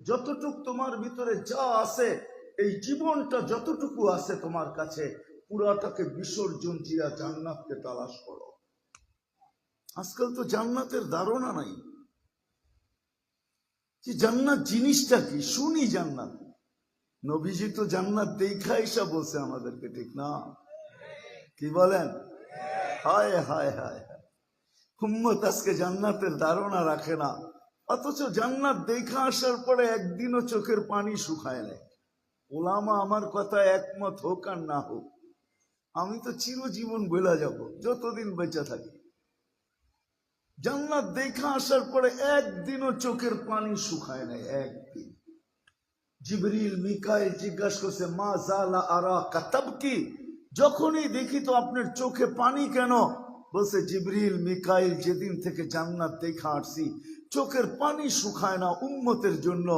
যতটুকু তোমার ভিতরে যা আছে, এই জীবনটা যতটুকু আছে তোমার কাছে, পুরাটাকে বিসর্জন দিয়া জান্নাতকে তালাশ করো। আজকাল তো জান্নাতের ধারণা নাই যে জান্নাত জিনিসটা কি। শুনি জান্নাত, নবীজি তো জান্নাত দেখা এসা বলছে আমাদেরকে, ঠিক না? কি বলেন? হায় হায় হায় হায়, উম্মত আজকে জান্নাতের ধারণা রাখে না, অথচ জান্নাত দেখা আসার পরে একদিনও চোখের পানি শুকায় নেয়। ওলামা আমার কথা একমত হোক আর না হোক, আমি তো চিরজীবন বইলা যাব যতদিন বেঁচে থাকি। জান্নাত দেখা আসার পরে একদিনও চোখের পানি শুকায় নেয়, একদিন। জিবরিল মিকাইল জিজ্ঞাসা করছে, মা জালা আরা কাতাব কি, যখনই দেখি তো আপনার চোখে পানি কেন? বলছে, জিবরিল মিকাইল যেদিন থেকে জান্নাত দেখা আসছি চোখের পানি শুকায় না উম্মতের জন্য।